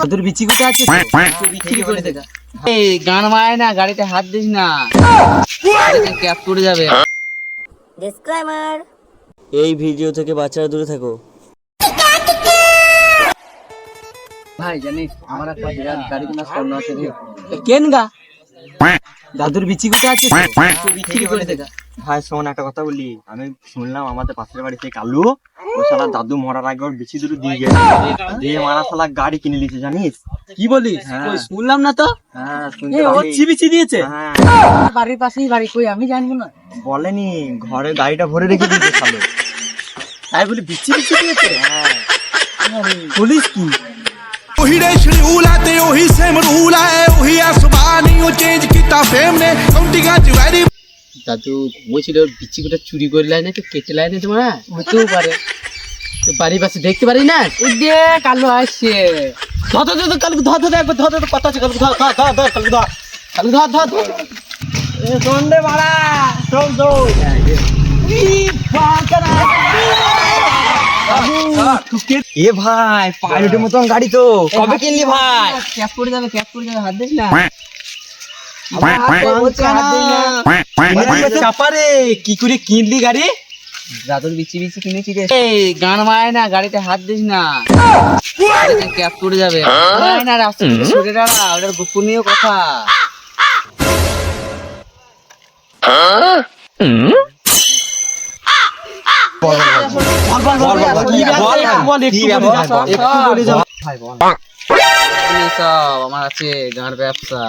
দাদুর বিচি কোথা আছে? বিক্রি করে দেখা। এই গান মায় না, গাড়িতে হাত দিস না, ক্যাপ পড়ে যাবে। ডিসক্লেমার। এই ভিডিও থেকে বাচ্চারা দূরে থাকো। ভাই জানিস আমার একটা বিরাট গাড়ি কেনার স্বপ্ন আছে রে। কেন গা? দাদুর বিচি কোথা আছে? বিক্রি করে দেখা। ভাই শোন, একটা কথা বলি, আমি শুনলাম আমাদের পাশের বাড়িতে কালু ও শালা দাদু মরার আগে ওর বিচি দুটো দিয়ে গেছে, দিয়ে মারা শালা গাড়ি কিনে নিয়েছে, জানিস? কি বলিস? হ্যাঁ। কই শুনলাম না তো। হ্যাঁ এ, শুনতে ও পারি। বিচি দিয়েছে? হ্যাঁ বাড়ির পাশেই বাড়ি, কই আমি জানবো না। বলেনি, ঘরে গাড়িটা ভরে রেখে দিয়েছে শালো। তাই বলি বিচি দিয়েছে? হ্যাঁ বলিস কি? ਉਹੀ ਰੇਸ਼ਣੀ ਊਲਾ ਤੇ ਉਹੀ ਸੇਮ ਰੂਲ ਹੈ ਉਹੀ ਆਸਮਾਨੀ ਉਹ ਚੇਂਜ ਕੀਤਾ ਫੇਮ ਨੇ ਕਾਉਂਟੀਆਂ ਚ ਵੈਰੀ দাদু বলছিল ওর বিচি কোটা চুরি করে লাই না, তো কেটে লাই না তোমার, হতেও পারে। তো বাড়ির পাশে দেখতে পারি না, ওই যে কালো আসছে। ধর কালকে ধর একবার ধর কথা আছে, কালকে ধর কালকে ধর এ শোন রে মারা, শোন এ ভাই পাইলটের মতন গাড়ি তো কবে কিনলি ভাই? ক্যাপ পড়ে যাবে, ক্যাপ পড়ে যাবে, হাত দিস না। চাপারে কি করে কিনলি গাড়ি? দাদুর বিচি কিনেছি রে। এই গান মায় না, গাড়িতে হাত দিস না, ক্যাপ পড়ে যাবে। মায় না, রাস্তা থেকে সরে দাঁড়া, ওটার গোপনীয় কথা। সব আমার আছে গান ব্যবসা।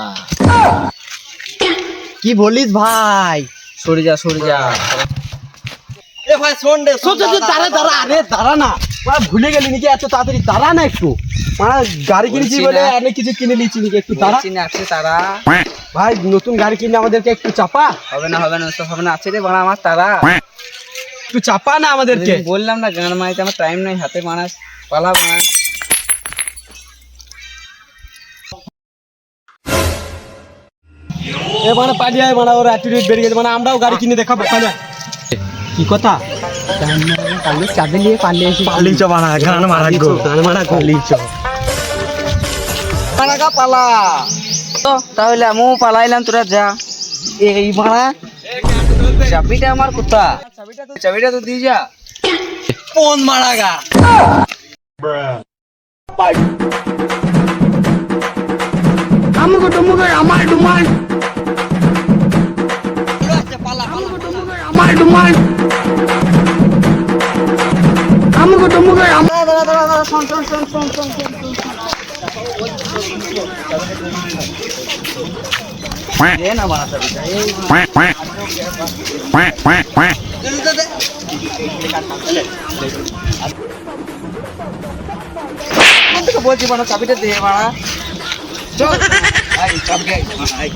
কি বলিস ভাই? সরে যা সরে যা। এ ভাই শোন রে, দাঁড়া আরে দাঁড়া না, ভুলে গেলি নাকি? এত তাড়াতাড়ি দাঁড়া না একটু। গাড়ি কিনেছি বলছি বলে না। অনেক কিছু কিনে নিচ্ছি নাকি, একটু দাঁড়া। চিনে আছে তারা। ভাই নতুন গাড়ি কিনে আমাদেরকে একটু চাপা, হবে না ওসব হবে না, আছে রে বাড়া আমার তারা। একটু চাপা না আমাদেরকে। বললাম না গান মাইতে আমার টাইম নাই, হাতে মানাস পালা বানা। এ মানে পালিয়ে আয়, মানে ওর অ্যাটিটিউড বেড়ে গেছে, মানে আমরাও গাড়ি কিনে দেখাবো। পালিয়ে কি কথা? কালকে চাঁদে নিয়ে পালিয়ে এসে পালি চ মারা, গান মারা গো, গান মারা গলি চ। পালাগা পালা। তো তাহলে আমিও পালাইলাম, তোরা যা। এই মারা চাবিটা আমার কোথা? চাবিটা তো দিয়ে যা। কোন মারা গা? দে না মারা চাবিটা। এই তোকে বলছি মারা চাবিটা দে মারা। চল আই চাবি আই আই।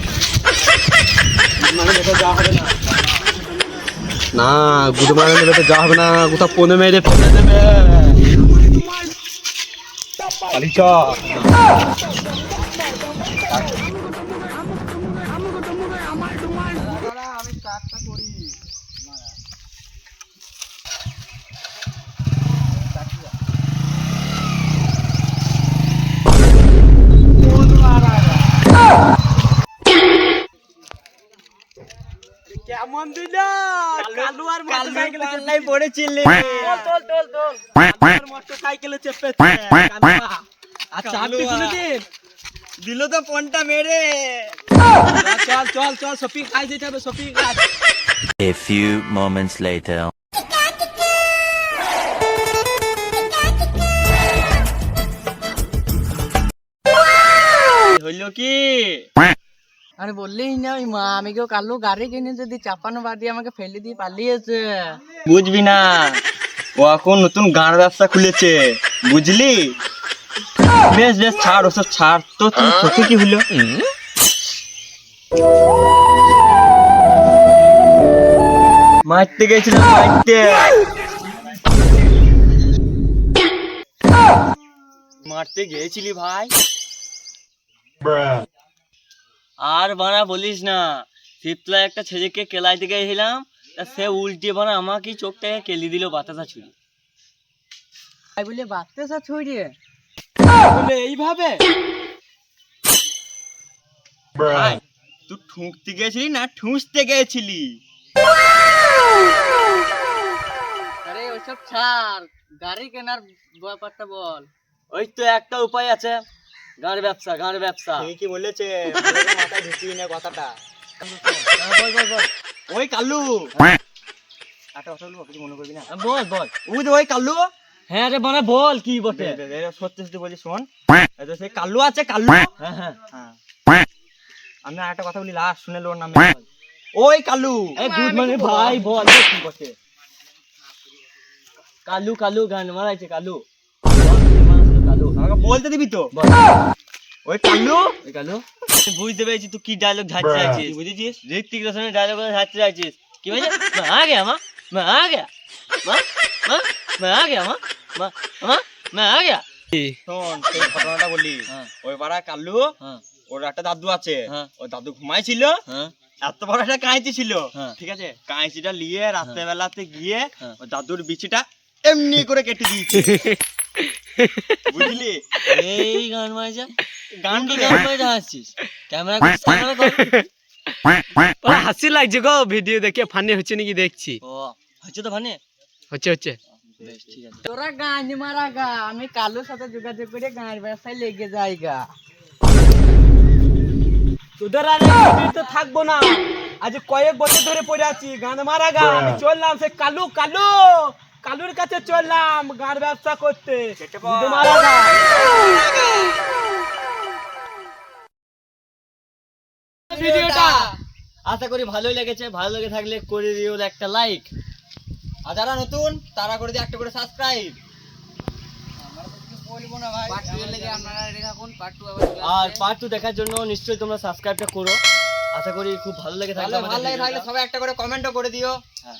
না গুড মারা নেবে তো যা হবে না, কোথাও পনে মেরে ফেলে দেবে। পালি চ। কেমন দিল কালু আর মোটরসাইকেলে পাল্লাই পড়েছিলে। মোটরসাইকেলে চেপেছে আচ্ছা আপনি কোনদিন দিল তো ফোনটা মেরে। চল শপিং খাই যেতে হবে, শপিং কাজ। A few moments later. হইল কি? আরে বললেই না, ওই মা আমি কেউ কালো গাড়ি কিনে যদি চাপানো বাদ দিয়ে আমাকে ফেলে দিয়ে পালিয়েছে। বুঝবি না, ও এখন নতুন গান ব্যবসা খুলেছে, বুঝলি? বেশ ছাড় ওসব ছাড় তো। তুমি চোখে কি হলো? মারতে গেছিলাম, মারতে গিয়েছিলি ভাই? আর বানা বলিস না, ফিফতলায় একটা ছেলেকে কেলাইতে গেছিলাম, তা সে উল্টে বানা আমাকে চোখটাকে কেলি দিল বাতাসা ছুরি। তাই বলে বাচ্চা ছড়িয়ে বলে এইভাবে ভাই, তুই ঠুকতে গেছিলি না ঠুসতে গেছিলি? আরে ওসব ছাড়, গাড়ি কেনার ব্যাপারটা বল। ওই তো একটা উপায় আছে, গাড়ি ব্যবসা, গাড়ি ব্যবসা। ঠিকই বলেছে, মাথায় ঢুকিয়ে না কথাটা। ওই কালু, একটা কথা বলবো, কিছু মনে করবি না? বল বল। ওই যে ওই কালু, হ্যাঁ রে মানে বল কি বটে। সত্যি সত্যি বলছি শোন, এই যে সেই কালু আছে, কালু। হ্যাঁ হ্যাঁ। হ্যাঁ, আমি আর একটা কথা বলি, লাস্ট শুনে লোর নামে। ওই কালু, এই গুড মানে ভাই বল কি বটে। কালু কালু গান মারাইছে কালু। কালু আমাকে বলতে দিবি তো? বল। ওই কালু, এই কালু বুঝতে পেরেছি তুই কি ডায়লগ ঝাড়তে চাইছিস, বুঝেছিস? ঋত্বিক রোশনের ডায়লগ ঝাড়তে চাইছিস। কি বলছে? मैं आ गया माँ, मैं आ गया माँ, माँ, मैं आ गया माँ, माँ, माँ, मैं आ गया। শোন, সেই ঘটনাটা বলি। ওই পাড়া কালু, হ্যাঁ ওর একটা দাদু আছে, হ্যাঁ। ওই দাদু ঘুমাইছিল, হ্যাঁ এত বড় একটা কাঁচি ছিল, হ্যাঁ। ঠিক আছে? কাঁচিটা নিয়ে রাত্রেবেলাতে গিয়ে হ্যাঁ। ওই দাদুর বিচিটা এমনি করে কেটে দিয়েছে, বুঝলি? এই গান মারাইছে। গান তুই গান মারাইতে হাসছিস, ক্যামেরা কর, ক্যামেরা কর। হাসি লাগছে গো, ভিডিও দেখে ফানি হচ্ছে নাকি দেখছি। ও হচ্ছে তো মানে হচ্ছে হচ্ছে বেশ ঠিক আছে। তোরা গান মারা গা, আমি কালুর সাথে যোগাযোগ করে গানের ব্যবসায় লেগে যাই গা। তোদের আর তো থাকবো না, আজ কয়েক বছর ধরে পড়ে আছি গান মারা গা। আমি চললাম সে কালু কালু কালুর কাছে চললাম গান ব্যবসা করতে। গান মারা গা। ভিডিওটা আশা করি ভালোই লেগেছে, ভালো লেগে থাকলে করে দিও একটা লাইক, আর যারা নতুন তারা করে দিও একটা করে সাবস্ক্রাইব। বলবো না ভাই, পার্ট 2 এর লেগে আপনারা রেডি থাকুন, পার্ট 2 আবার চলে আর আসবে। পার্ট 2 দেখার জন্য নিশ্চয়ই তোমরা সাবস্ক্রাইবটা করো। আশা করি খুব ভালো লেগে থাকবে। ভালো লেগে থাকলে সবাই একটা করে কমেন্টও করে দিও। হ্যাঁ।